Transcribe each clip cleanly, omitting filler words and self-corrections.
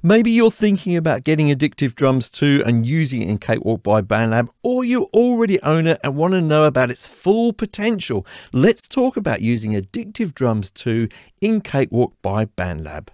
Maybe you're thinking about getting Addictive Drums too and using it in Cakewalk by Bandlab, or you already own it and want to know about its full potential. Let's talk about using Addictive Drums too in Cakewalk by Bandlab.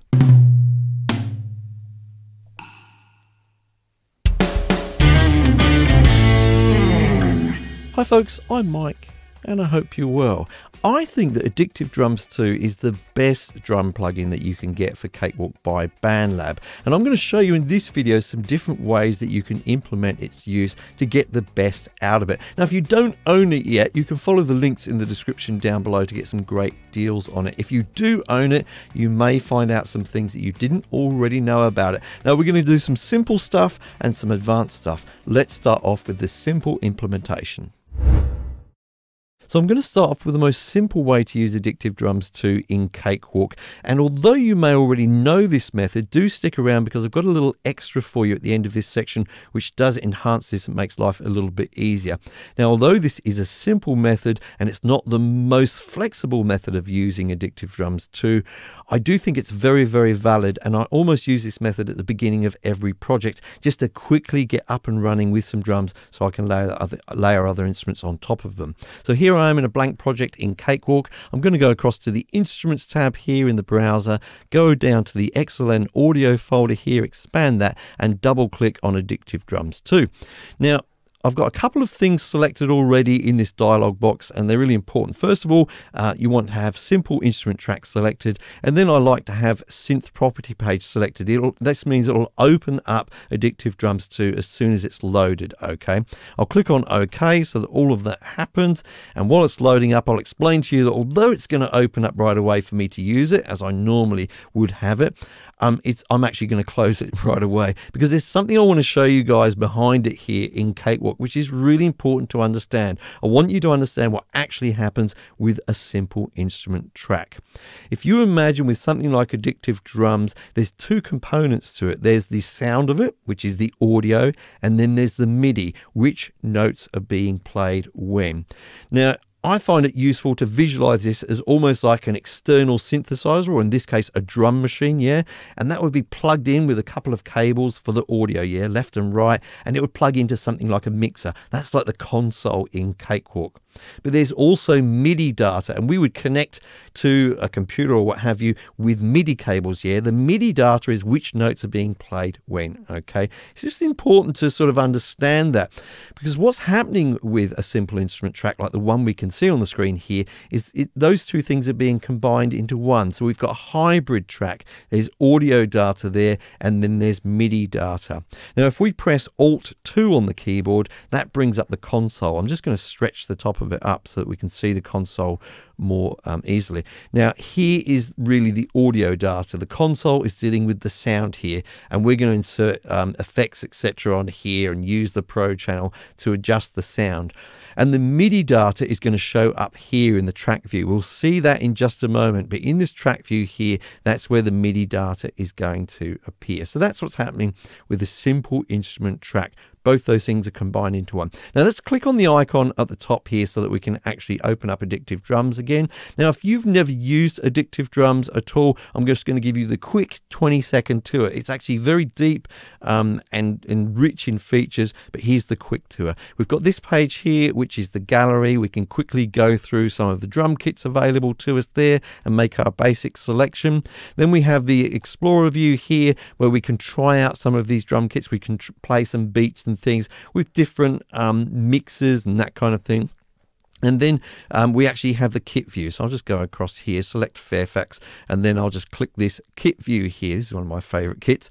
Hi folks, I'm Mike and I hope you're well. I think that Addictive Drums 2 is the best drum plugin that you can get for Cakewalk by Bandlab, and I'm going to show you in this video some different ways that you can implement its use to get the best out of it. Now if you don't own it yet, you can follow the links in the description down below to get some great deals on it. If you do own it, you may find out some things that you didn't already know about it. Now we're going to do some simple stuff and some advanced stuff. Let's start off with the simple implementation. So I'm going to start off with the most simple way to use Addictive Drums 2 in Cakewalk. And although you may already know this method, do stick around because I've got a little extra for you at the end of this section, which does enhance this and makes life a little bit easier. Now, although this is a simple method and it's not the most flexible method of using Addictive Drums 2, I do think it's very, very valid. And I almost use this method at the beginning of every project just to quickly get up and running with some drums so I can layer other instruments on top of them. So here I am in a blank project in Cakewalk. I'm going to go across to the Instruments tab here in the browser, go down to the XLN audio folder here, expand that, and double click on Addictive Drums 2. Now, I've got a couple of things selected already in this dialog box and they're really important. First of all, you want to have simple instrument track selected, and then I like to have synth property page selected. This means it'll open up Addictive Drums 2 as soon as it's loaded. Okay, I'll click on OK so that all of that happens, and while it's loading up, I'll explain to you that although it's going to open up right away for me to use it as I normally would have it, I'm actually going to close it right away because there's something I want to show you guys behind it here in Cakewalk, which is really important to understand. I want you to understand what actually happens with a simple instrument track. If you imagine with something like Addictive Drums, there's two components to it. There's the sound of it, which is the audio, and then there's the MIDI, which notes are being played when. Now, I find it useful to visualize this as almost like an external synthesizer, or in this case, a drum machine, yeah? And that would be plugged in with a couple of cables for the audio, yeah, left and right, and it would plug into something like a mixer. That's like the console in Cakewalk. But there's also MIDI data, and we would connect to a computer or what have you with MIDI cables, yeah? The MIDI data is which notes are being played when, okay? It's just important to sort of understand that, because what's happening with a simple instrument track like the one we can see on the screen here is those two things are being combined into one. So we've got a hybrid track. There's audio data there, and then there's MIDI data. Now, if we press Alt-2 on the keyboard, that brings up the console. I'm just going to stretch the top of it up so that we can see the console more easily. Now, here is really the audio data. The console is dealing with the sound here, and we're going to insert effects, etc. on here and use the Pro channel to adjust the sound. And the MIDI data is going to show up here in the track view. We'll see that in just a moment, but in this track view here, that's where the MIDI data is going to appear. So that's what's happening with a simple instrument track. Both those things are combined into one. Now let's click on the icon at the top here so that we can actually open up Addictive Drums again. Now, if you've never used Addictive Drums at all, I'm just going to give you the quick 20-second tour. It's actually very deep and rich in features, but here's the quick tour. We've got this page here, which is the gallery. We can quickly go through some of the drum kits available to us there and make our basic selection. Then we have the Explorer view here, where we can try out some of these drum kits. We can play some beats and things with different mixers and that kind of thing. And then we actually have the kit view. So I'll just go across here, select Fairfax, and then I'll just click this kit view here. This is one of my favorite kits.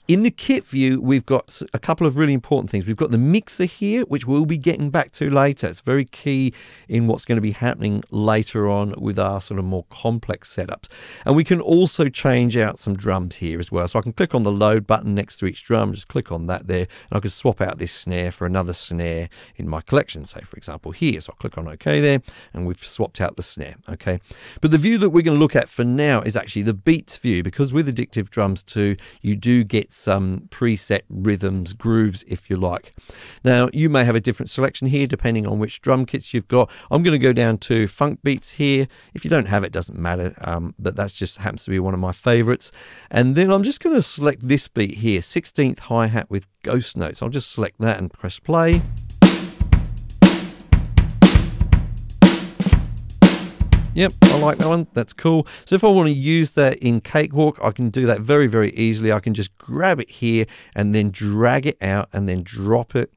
In the kit view, we've got a couple of really important things. We've got the mixer here, which we'll be getting back to later. It's very key in what's going to be happening later on with our sort of more complex setups. And we can also change out some drums here as well. So I can click on the load button next to each drum, just click on that there, and I can swap out this snare for another snare in my collection, say for example here. So So I'll click on OK there, and we've swapped out the snare. Okay, but the view that we're going to look at for now is actually the beats view, because with Addictive Drums 2 you do get some preset rhythms, grooves if you like. Now you may have a different selection here depending on which drum kits you've got. I'm going to go down to funk beats here. If you don't have it, doesn't matter, but that's just happens to be one of my favorites. And then I'm just going to select this beat here, 16th hi-hat with ghost notes. I'll just select that and press play. Yep, I like that one. That's cool. So if I want to use that in Cakewalk, I can do that very, very easily. I can just grab it here and then drag it out and then drop it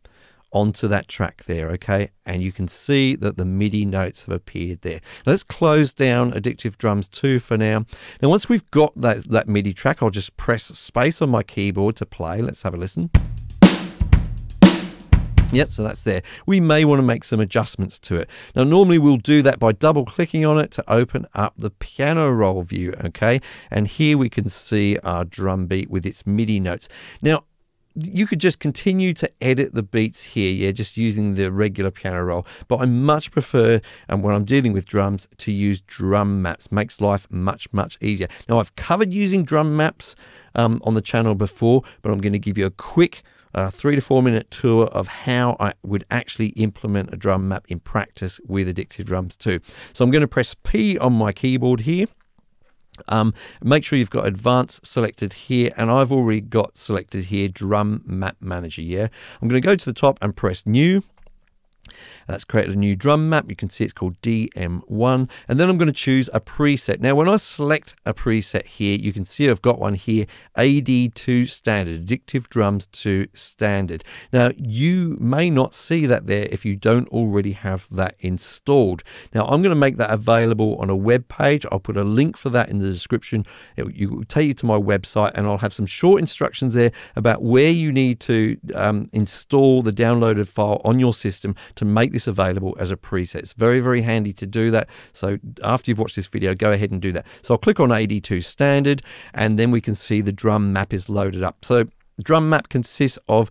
onto that track there, okay? And you can see that the MIDI notes have appeared there. Now let's close down Addictive Drums 2 for now. Now once we've got that MIDI track, I'll just press space on my keyboard to play. Let's have a listen. Yep, so that's there. We may want to make some adjustments to it. Now, normally we'll do that by double clicking on it to open up the piano roll view, okay? And here we can see our drum beat with its MIDI notes. Now, you could just continue to edit the beats here, yeah, just using the regular piano roll. But I much prefer, and when I'm dealing with drums, to use drum maps. Makes life much, much easier. Now, I've covered using drum maps on the channel before, but I'm going to give you a quick 3 to 4 minute tour of how I would actually implement a drum map in practice with Addictive Drums 2. So I'm going to press P on my keyboard here. Make sure you've got advanced selected here, and I've already got selected here drum map manager. Yeah, I'm going to go to the top and press new. That's created a new drum map. You can see it's called DM1, and then I'm going to choose a preset. Now when I select a preset here, you can see I've got one here, AD2 standard, Addictive Drums 2 standard. Now you may not see that there if you don't already have that installed. Now I'm going to make that available on a web page. I'll put a link for that in the description. It will take you to my website, and I'll have some short instructions there about where you need to install the downloaded file on your system to make this available as a preset. It's very, very handy to do that. So after you've watched this video, go ahead and do that. So I'll click on AD2 standard, and then we can see the drum map is loaded up. So the drum map consists of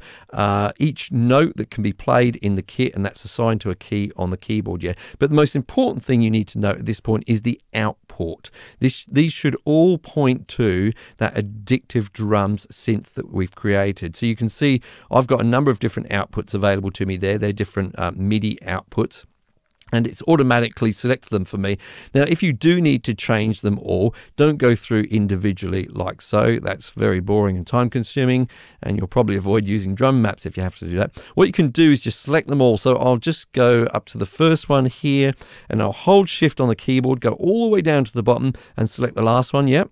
each note that can be played in the kit, and that's assigned to a key on the keyboard. Yeah, but the most important thing you need to note at this point is the output. These should all point to that Addictive Drums synth that we've created. So you can see I've got a number of different outputs available to me there. They're different MIDI outputs, and it's automatically selected them for me. Now, if you do need to change them all, don't go through individually like so. That's very boring and time consuming, and you'll probably avoid using drum maps if you have to do that. What you can do is just select them all. So I'll just go up to the first one here, and I'll hold shift on the keyboard, go all the way down to the bottom and select the last one. Yep.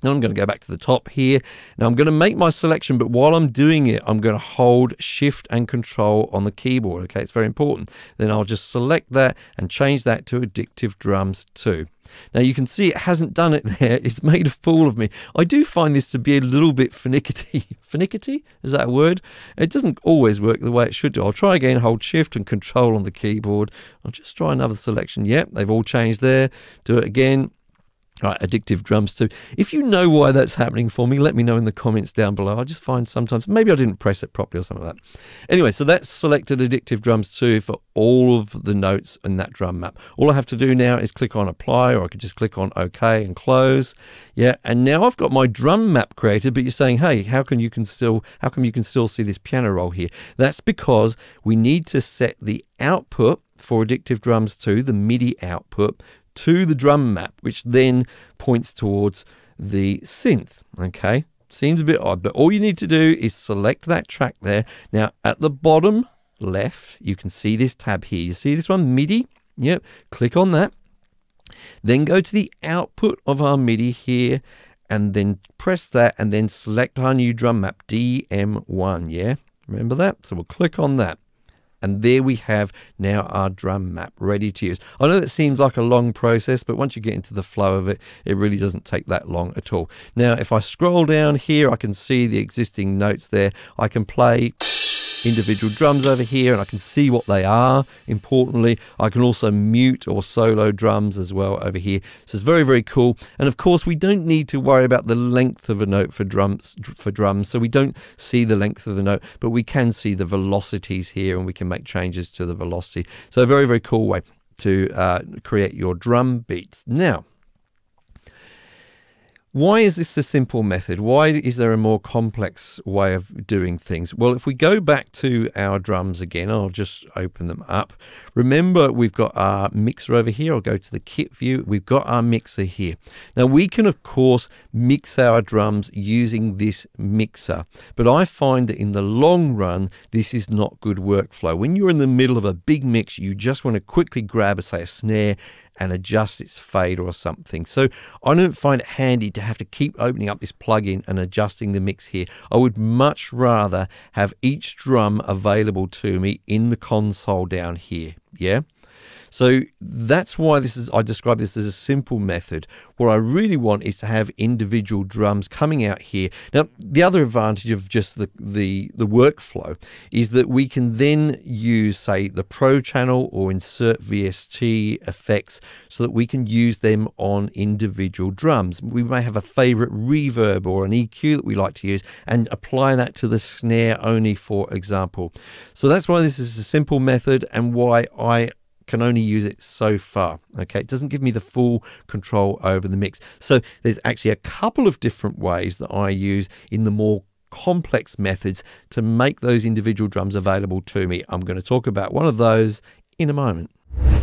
Then I'm going to go back to the top here. Now I'm going to make my selection, but while I'm doing it, I'm going to hold shift and control on the keyboard. Okay, it's very important. Then I'll just select that and change that to Addictive Drums 2. Now you can see it hasn't done it there. It's made a fool of me. I do find this to be a little bit finicky. Finicky? Is that a word? It doesn't always work the way it should do. I'll try again, hold shift and control on the keyboard. I'll just try another selection. Yep, they've all changed there. Do it again. Right, Addictive Drums 2. If you know why that's happening for me, let me know in the comments down below. I just find sometimes, maybe I didn't press it properly or something like that. Anyway, so that's selected Addictive Drums 2 for all of the notes in that drum map. All I have to do now is click on apply, or I could just click on OK and close. Yeah, and now I've got my drum map created, but you're saying, hey, how come you can still see this piano roll here? That's because we need to set the output for Addictive Drums 2, the MIDI output, to the drum map, which then points towards the synth. Okay, seems a bit odd, but all you need to do is select that track there. Now at the bottom left, you can see this tab here. You see this one, MIDI? Yep, click on that. Then go to the output of our MIDI here, and then press that, and then select our new drum map, DM1. Yeah, remember that? So we'll click on that. And there we have now our drum map ready to use. I know that seems like a long process, but once you get into the flow of it, it really doesn't take that long at all. Now, if I scroll down here, I can see the existing notes there. I can play individual drums over here, and I can see what they are. Importantly, I can also mute or solo drums as well over here. So it's very, very cool. And of course, we don't need to worry about the length of a note for drums. So we don't see the length of the note, but we can see the velocities here, and we can make changes to the velocity. So a very, very cool way to create your drum beats. Now, why is this a simple method? Why is there a more complex way of doing things? Well, if we go back to our drums again, I'll just open them up. Remember, we've got our mixer over here. I'll go to the kit view. We've got our mixer here. Now, we can, of course, mix our drums using this mixer, but I find that in the long run, this is not good workflow. When you're in the middle of a big mix, you just want to quickly grab, say, a snare and adjust its fade or something. So I don't find it handy to have to keep opening up this plugin and adjusting the mix here. I would much rather have each drum available to me in the console down here. Yeah. So that's why I describe this as a simple method. What I really want is to have individual drums coming out here. Now, the other advantage of just the workflow is that we can then use, say, the Pro channel or insert VST effects so that we can use them on individual drums. We may have a favorite reverb or an EQ that we like to use and apply that to the snare only, for example. So that's why this is a simple method and why I can only use it so far. Okay, it doesn't give me the full control over the mix. So there's actually a couple of different ways that I use in the more complex methods to make those individual drums available to me. I'm going to talk about one of those in a moment.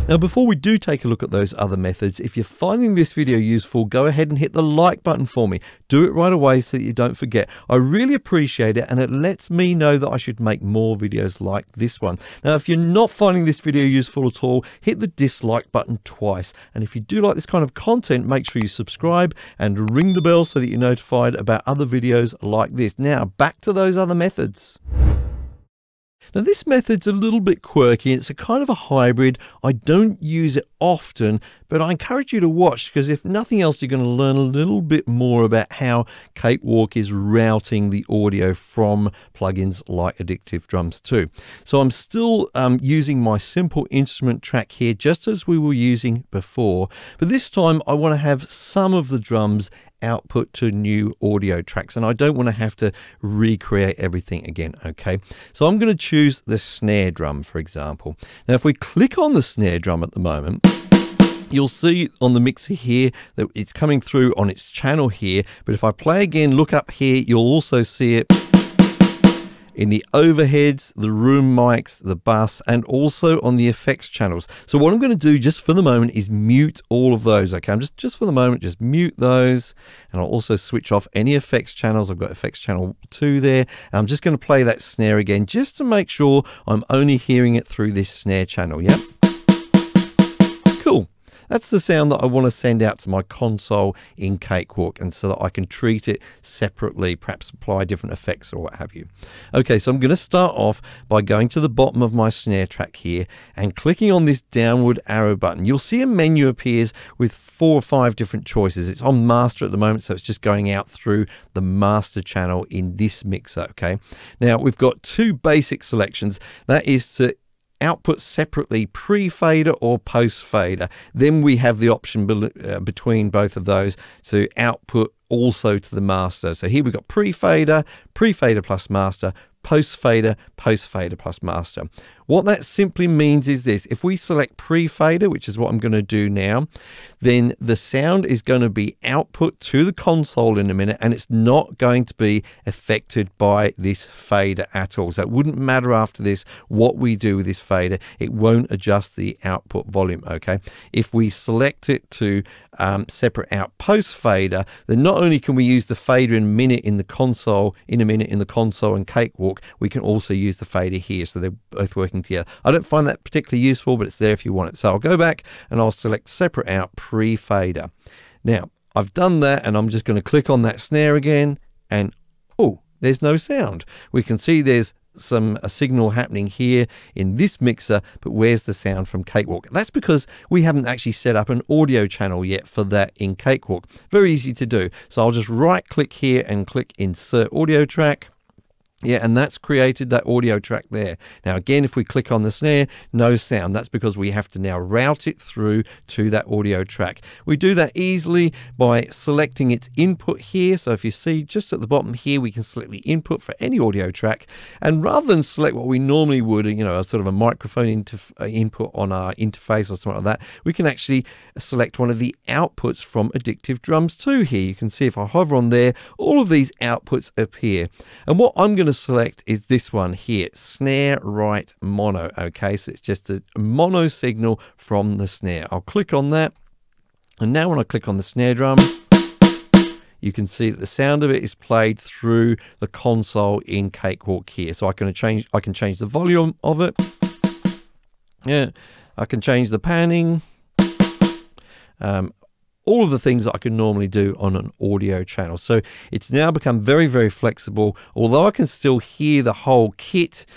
Now, before we do take a look at those other methods, if you're finding this video useful, go ahead and hit the like button for me. Do it right away so that you don't forget. I really appreciate it, and it lets me know that I should make more videos like this one. Now, if you're not finding this video useful at all, hit the dislike button twice. And if you do like this kind of content, make sure you subscribe and ring the bell so that you're notified about other videos like this. Now, back to those other methods. Now, this method's a little bit quirky. It's a kind of a hybrid. I don't use it often, but I encourage you to watch, because if nothing else, you're going to learn a little bit more about how Cakewalk is routing the audio from plugins like Addictive Drums too. So I'm still using my simple instrument track here, just as we were using before, but this time I want to have some of the drums output to new audio tracks, and I don't want to have to recreate everything again. Okay, so I'm going to choose the snare drum, for example. Now, if we click on the snare drum at the moment, you'll see on the mixer here that it's coming through on its channel here, but if I play again, look up here, you'll also see it in the overheads, the room mics, the bass, and also on the effects channels. So what I'm going to do just for the moment is mute all of those. Okay, I'm just for the moment, just mute those, and I'll also switch off any effects channels. I've got effects channel 2 there, and I'm just going to play that snare again just to make sure I'm only hearing it through this snare channel. Yep. Cool. That's the sound that I want to send out to my console in Cakewalk, and so that I can treat it separately, perhaps apply different effects or what have you. Okay, so I'm going to start off by going to the bottom of my snare track here and clicking on this downward arrow button. You'll see a menu appears with 4 or 5 different choices. It's on master at the moment, so it's just going out through the master channel in this mixer. Okay, now we've got 2 basic selections. That is to output separately pre-fader or post-fader. Then we have the option between both of those to output also to the master. So here we've got pre-fader, pre-fader plus master, post-fader, post-fader plus master. What that simply means is this: if we select pre-fader, which is what I'm going to do now, then the sound is going to be output to the console in a minute, and it's not going to be affected by this fader at all. So it wouldn't matter after this what we do with this fader. It won't adjust the output volume. Okay, if we select it to separate out post-fader, then not only can we use the fader in a minute in the console and Cakewalk, we can also use the fader here, so they're both working together. I don't find that particularly useful, but it's there if you want it. So I'll go back and I'll select separate out pre-fader. Now I've done that, and I'm just going to click on that snare again, and oh, there's no sound. We can see there's a signal happening here in this mixer, but where's the sound from Cakewalk? That's because we haven't actually set up an audio channel yet for that in Cakewalk. Very easy to do. So I'll just right click here and click insert audio track. Yeah, and that's created that audio track there. Now, again, if we click on the snare, no sound. That's because we have to now route it through to that audio track. We do that easily by selecting its input here. So if you see just at the bottom here, we can select the input for any audio track. And rather than select what we normally would, you know, a sort of a microphone input on our interface or something like that, we can actually select one of the outputs from Addictive Drums 2 here. You can see if I hover on there, all of these outputs appear. And what I'm going to select is this one here, snare right mono. Okay, so it's just a mono signal from the snare. I'll click on that, and now when I click on the snare drum, you can see that the sound of it is played through the console in Cakewalk here. So I can change the volume of it. Yeah, I can change the panning. All of the things that I can normally do on an audio channel. So it's now become very, very flexible. Although I can still hear the whole kit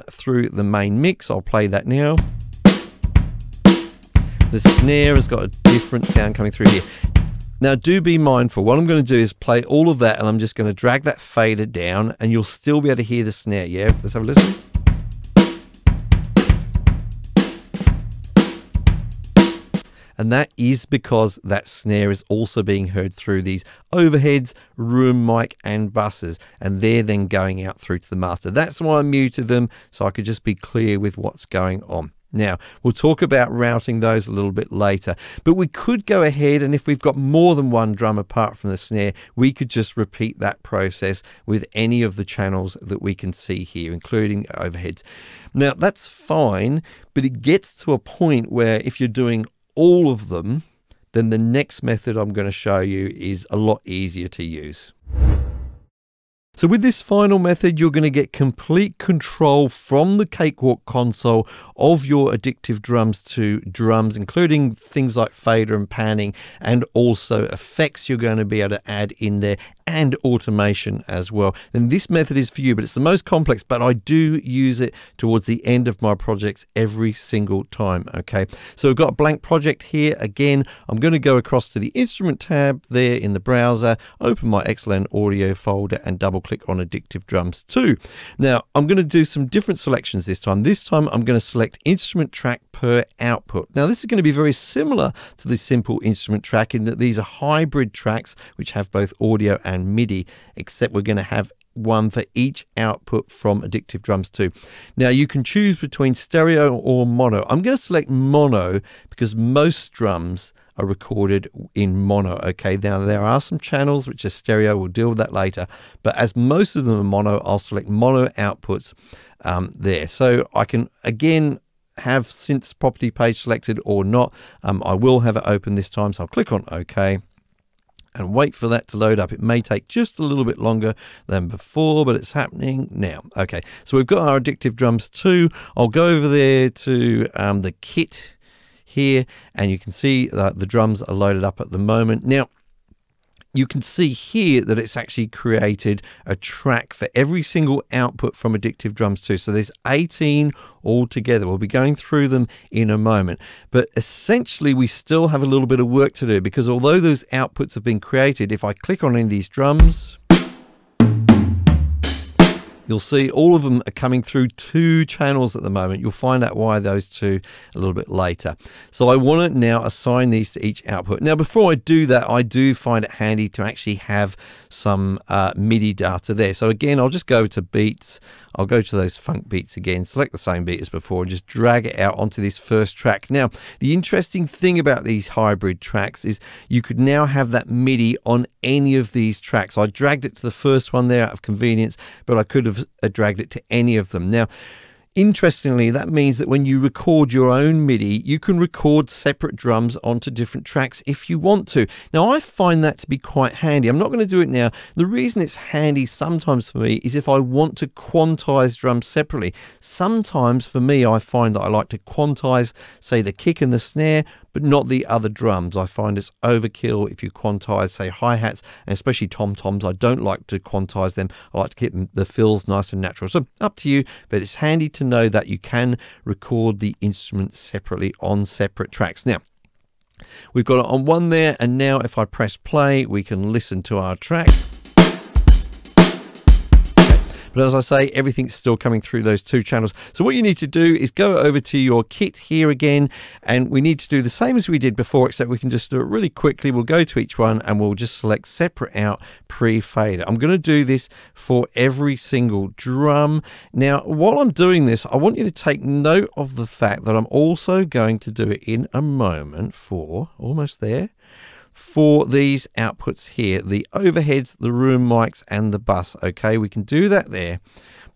through the main mix. I'll play that now. The snare has got a different sound coming through here. Now do be mindful, what I'm going to do is play all of that, and I'm just going to drag that fader down, and you'll still be able to hear the snare. Yeah, let's have a listen. And that is because that snare is also being heard through these overheads, room mic and buses, and they're then going out through to the master. That's why I muted them, so I could just be clear with what's going on. Now, we'll talk about routing those a little bit later, but we could go ahead, and if we've got more than one drum apart from the snare, we could just repeat that process with any of the channels that we can see here, including overheads. Now, that's fine, but it gets to a point where if you're doing all of them, then the next method I'm going to show you is a lot easier to use. So with this final method, you're going to get complete control from the Cakewalk console of your Addictive Drums 2 drums, including things like fader and panning, and also effects you're going to be able to add in there, and automation as well. Then this method is for you, but it's the most complex, but I do use it towards the end of my projects every single time. Okay, so we've got a blank project here. Again, I'm going to go across to the instrument tab there in the browser, open my XLN audio folder, and double click on Addictive Drums 2. Now I'm going to do some different selections this time. This time I'm going to select instrument track per output. Now this is going to be very similar to the simple instrument track in that these are hybrid tracks which have both audio and MIDI, except we're going to have one for each output from Addictive Drums 2. Now you can choose between stereo or mono. I'm going to select mono because most drums are recorded in mono. Okay, now there are some channels which are stereo, we'll deal with that later, but as most of them are mono, I'll select mono outputs there. So I can again have synth property page selected or not. I will have it open this time, so I'll click on OK and wait for that to load up. It may take just a little bit longer than before, but it's happening now. Okay, so we've got our Addictive Drums 2. I'll go over there to the kit here, and you can see that the drums are loaded up at the moment. Now, you can see here that it's actually created a track for every single output from Addictive Drums 2. So there's 18 altogether. We'll be going through them in a moment. But essentially, we still have a little bit of work to do, because although those outputs have been created, if I click on any of these drums, you'll see all of them are coming through two channels at the moment. You'll find out why those two a little bit later. So I want to now assign these to each output. Now, before I do that, I do find it handy to actually have some MIDI data there. So again, I'll just go to beats. I'll go to those funk beats again, select the same beat as before, and just drag it out onto this first track. Now, the interesting thing about these hybrid tracks is you could now have that MIDI on any of these tracks. I dragged it to the first one there out of convenience, but I could have dragged it to any of them. Now, interestingly, that means that when you record your own MIDI, you can record separate drums onto different tracks if you want to. Now, I find that to be quite handy. I'm not going to do it now. The reason it's handy sometimes for me is if I want to quantize drums separately. Sometimes for me, I find that I like to quantize, say, the kick and the snare, but not the other drums. I find it's overkill if you quantize, say, hi-hats, and especially tom-toms. I don't like to quantize them. I like to keep the fills nice and natural. So up to you, but it's handy to know that you can record the instruments separately on separate tracks. Now, we've got it on one there, and now if I press play, we can listen to our track. But as I say, everything's still coming through those 2 channels. So what you need to do is go over to your kit here again, and we need to do the same as we did before, except we can just do it really quickly. We'll go to each one and we'll just select separate out pre-fader. I'm going to do this for every single drum. Now, while I'm doing this, I want you to take note of the fact that I'm also going to do it in a moment for, almost there, for these outputs here, the overheads, the room mics, and the bus. Okay, we can do that there.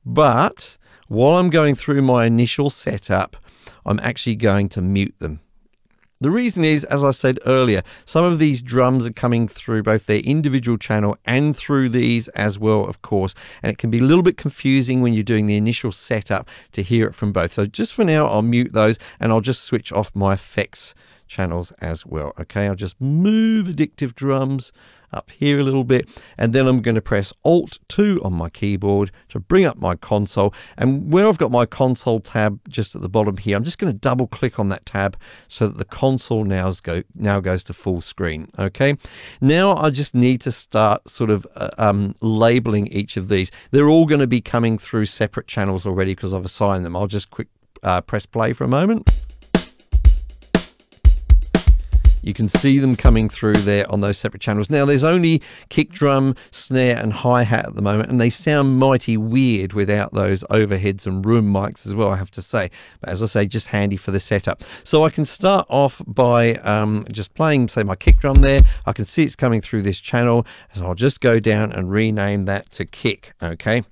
But while I'm going through my initial setup, I'm actually going to mute them. The reason is, as I said earlier, some of these drums are coming through both their individual channel and through these as well, of course, and it can be a little bit confusing when you're doing the initial setup to hear it from both. So just for now, I'll mute those and I'll just switch off my effects channels as well. Okay, I'll just move Addictive Drums up here a little bit, and then I'm going to press Alt 2 on my keyboard to bring up my console. And where I've got my console tab just at the bottom here, I'm just going to double click on that tab so that the console now goes to full screen. Okay, now I just need to start sort of labeling each of these. They're all going to be coming through separate channels already because I've assigned them. I'll just press play for a moment. You can see them coming through there on those separate channels. Now, there's only kick drum, snare, and hi-hat at the moment, and they sound mighty weird without those overheads and room mics as well, I have to say. But as I say, just handy for the setup. So I can start off by just playing, say, my kick drum there. I can see it's coming through this channel, so I'll just go down and rename that to kick, okay?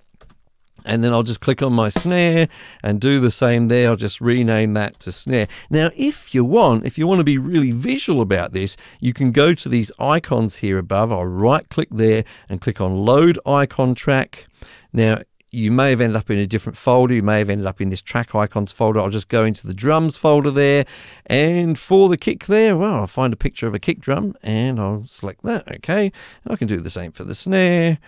And then I'll just click on my snare and do the same there. I'll just rename that to snare. Now, if you want to be really visual about this, you can go to these icons here above. I'll right click there and click on load icon track. Now, you may have ended up in a different folder. You may have ended up in this track icons folder. I'll just go into the drums folder there. And for the kick there, well, I'll find a picture of a kick drum and I'll select that. Okay. And I can do the same for the snare,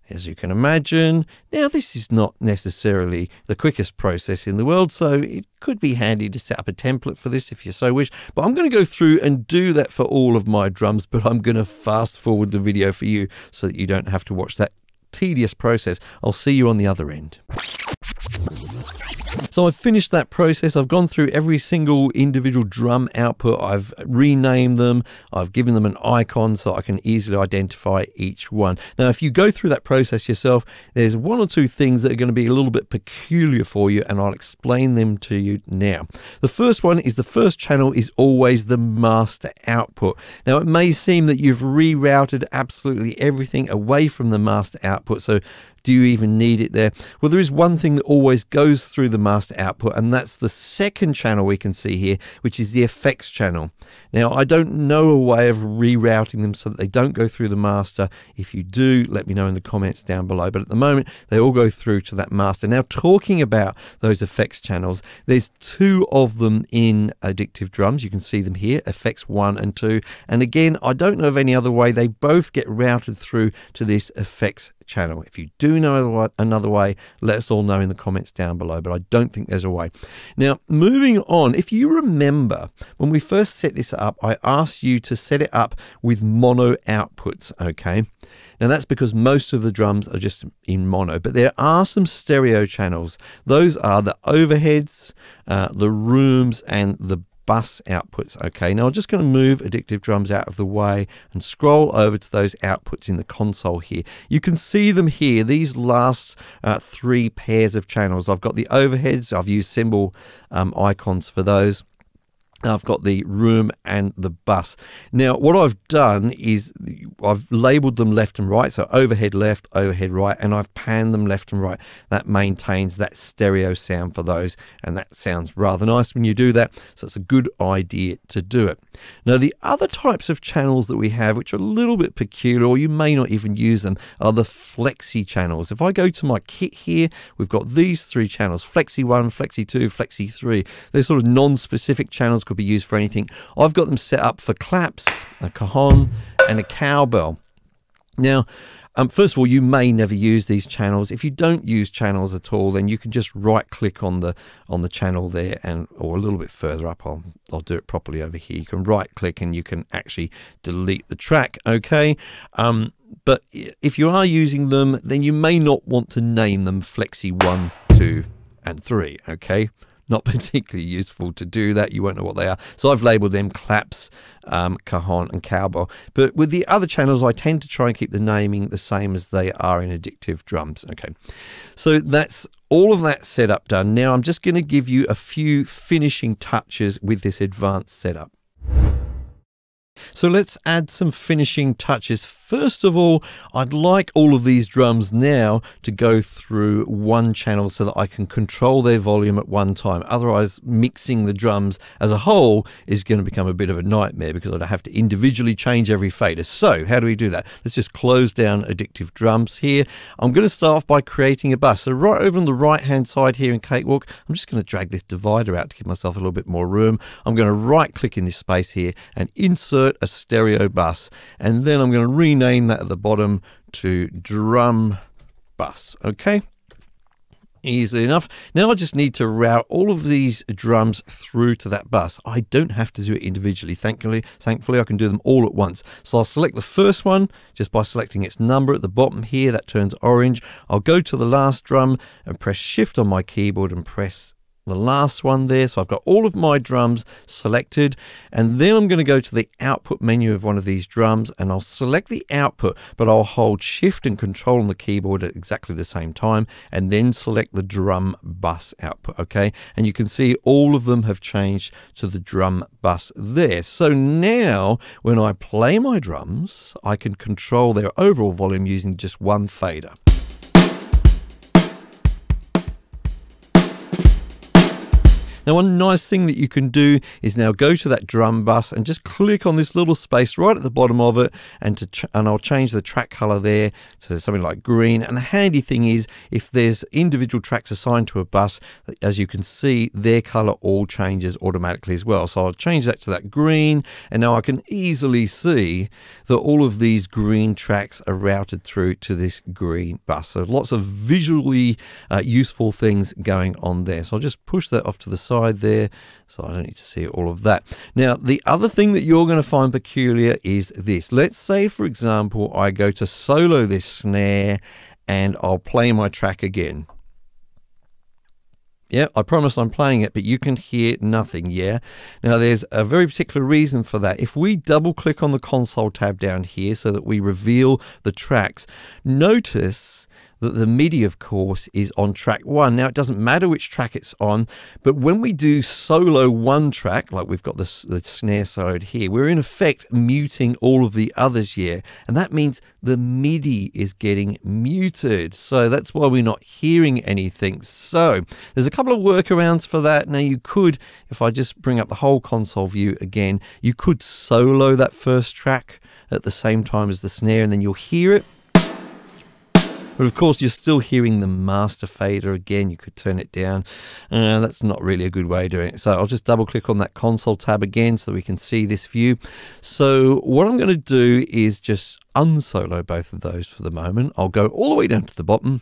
as you can imagine. Now, this is not necessarily the quickest process in the world, so it could be handy to set up a template for this if you so wish. But I'm going to go through and do that for all of my drums, but I'm going to fast forward the video for you so that you don't have to watch that tedious process. I'll see you on the other end. So I've finished that process. I've gone through every single individual drum output. I've renamed them. I've given them an icon so I can easily identify each one. Now, if you go through that process yourself, there's 1 or 2 things that are going to be a little bit peculiar for you, and I'll explain them to you now. The first one is the first channel is always the master output. Now, it may seem that you've rerouted absolutely everything away from the master output, so do you even need it there? Well, there is one thing that always goes through the master output, and that's the second channel we can see here, which is the effects channel. Now, I don't know a way of rerouting them so that they don't go through the master. If you do, let me know in the comments down below. But at the moment, they all go through to that master. Now, talking about those effects channels, there's 2 of them in Addictive Drums. You can see them here, effects 1 and 2. And again, I don't know of any other way. They both get routed through to this effects channel. If you do know another way, let us all know in the comments down below, but I don't think there's a way. Now, moving on, if you remember, when we first set this up, I asked you to set it up with mono outputs, okay? Now, that's because most of the drums are just in mono, but there are some stereo channels. Those are the overheads, the rooms, and the bus outputs. Okay, now I'm just going to move Addictive Drums out of the way and scroll over to those outputs in the console here. You can see them here, these last 3 pairs of channels. I've got the overheads, I've used symbol icons for those. I've got the room and the bus. Now, what I've done is I've labeled them left and right. So overhead left, overhead right, and I've panned them left and right. That maintains that stereo sound for those, and that sounds rather nice when you do that. So it's a good idea to do it. Now, the other types of channels that we have, which are a little bit peculiar, or you may not even use them, are the Flexi channels. If I go to my kit here, we've got these 3 channels, Flexi 1, Flexi 2, Flexi 3. They're sort of non-specific channels, could be used for anything. I've got them set up for claps, a cajon, and a cowbell. Now, first of all, you may never use these channels. If you don't use channels at all, then you can just right click on the channel there, and or a little bit further up, I'll do it properly over here. You can right click and you can actually delete the track. Okay. But if you are using them, then you may not want to name them Flexi 1, 2, and 3, okay? Not particularly useful to do that. You won't know what they are. So I've labeled them claps, cajon, and cowbell. But with the other channels, I tend to try and keep the naming the same as they are in Addictive Drums. Okay, so that's all of that setup done. Now I'm just going to give you a few finishing touches with this advanced setup. So let's add some finishing touches. First of all, I'd like all of these drums now to go through one channel so that I can control their volume at one time. Otherwise, mixing the drums as a whole is going to become a bit of a nightmare because I'd have to individually change every fader. So how do we do that? Let's just close down Addictive Drums here. I'm going to start off by creating a bus. So right over on the right-hand side here in Cakewalk, I'm just going to drag this divider out to give myself a little bit more room. I'm going to right-click in this space here and insert a stereo bus, and then I'm going to rename that at the bottom to drum bus. Okay, easily enough. Now I just need to route all of these drums through to that bus. I don't have to do it individually. Thankfully I can do them all at once. So I'll select the first one just by selecting its number at the bottom here. That turns orange. I'll go to the last drum and press shift on my keyboard and press the last one there. So I've got all of my drums selected, and then I'm going to go to the output menu of one of these drums and I'll select the output, but I'll hold shift and control on the keyboard at exactly the same time and then select the drum bus output. Okay, and you can see all of them have changed to the drum bus there. So now when I play my drums, I can control their overall volume using just one fader. Now, one nice thing that you can do is now go to that drum bus and just click on this little space right at the bottom of it, and I'll change the track color there to something like green. And the handy thing is, if there's individual tracks assigned to a bus, as you can see, their color all changes automatically as well. So I'll change that to that green, and now I can easily see that all of these green tracks are routed through to this green bus. So lots of visually useful things going on there. So I'll just push that off to the side there, so I don't need to see all of that. Now, the other thing that you're going to find peculiar is this. Let's say, for example, I go to solo this snare and I'll play my track again. Yeah, I promise I'm playing it, but you can hear nothing, yeah? Now, there's a very particular reason for that. If we double click on the console tab down here so that we reveal the tracks, notice that the MIDI, of course, is on track 1. Now, it doesn't matter which track it's on, but when we do solo one track, like we've got the snare soloed here, we're in effect muting all of the others here, and that means the MIDI is getting muted. So that's why we're not hearing anything. So there's a couple of workarounds for that. Now, you could, if I just bring up the whole console view again, you could solo that first track at the same time as the snare, and then you'll hear it. But of course, you're still hearing the master fader again. You could turn it down. That's not really a good way of doing it. So I'll just double click on that console tab again so we can see this view. So what I'm going to do is just unsolo both of those for the moment. I'll go all the way down to the bottom,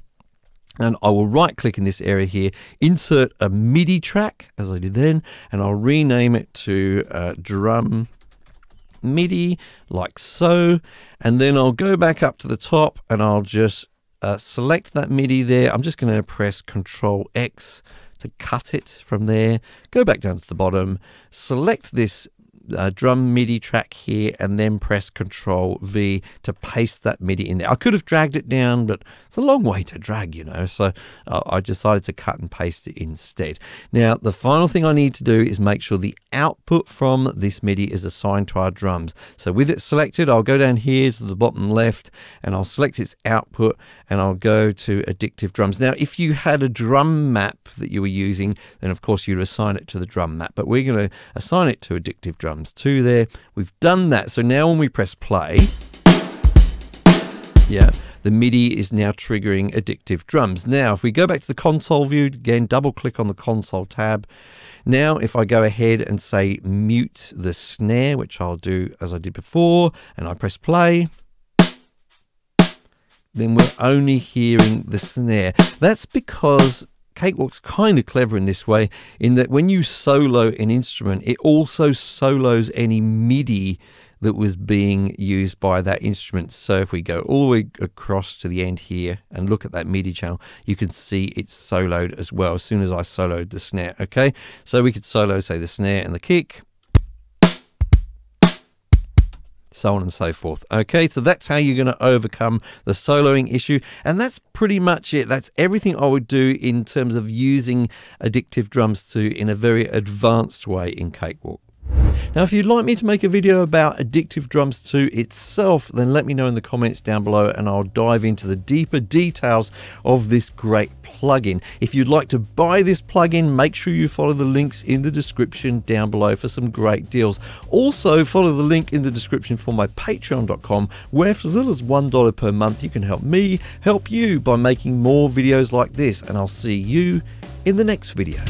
and I will right click in this area here, insert a MIDI track as I did then, and I'll rename it to drum MIDI like so. And then I'll go back up to the top and I'll just select that MIDI there. I'm just going to press Control X to cut it from there. Go back down to the bottom, select this drum MIDI track here, and then press Control V to paste that MIDI in there. I could have dragged it down, but it's a long way to drag, you know, so I decided to cut and paste it instead. Now, the final thing I need to do is make sure the output from this MIDI is assigned to our drums. So with it selected, I'll go down here to the bottom left and I'll select its output, and I'll go to Addictive Drums. Now, if you had a drum map that you were using, then of course you'd assign it to the drum map, but we're going to assign it to Addictive Drums 2 there. We've done that. So now when we press play, yeah, the MIDI is now triggering Addictive Drums. Now, if we go back to the console view, again, double click on the console tab. Now, if I go ahead and say mute the snare, which I'll do as I did before, and I press play, then we're only hearing the snare. That's because Cakewalk's kind of clever in this way, in that when you solo an instrument, it also solos any MIDI that was being used by that instrument. So if we go all the way across to the end here and look at that MIDI channel, you can see it's soloed as well as soon as I soloed the snare. Okay, so we could solo, say, the snare and the kick, so on and so forth. Okay, so that's how you're going to overcome the soloing issue, and that's pretty much it. That's everything I would do in terms of using Addictive Drums 2 in a very advanced way in Cakewalk. Now, if you'd like me to make a video about Addictive Drums 2 itself, then let me know in the comments down below and I'll dive into the deeper details of this great plugin. If you'd like to buy this plugin, make sure you follow the links in the description down below for some great deals. Also, follow the link in the description for my patreon.com, where for as little as $1 per month, you can help me help you by making more videos like this, and I'll see you in the next video.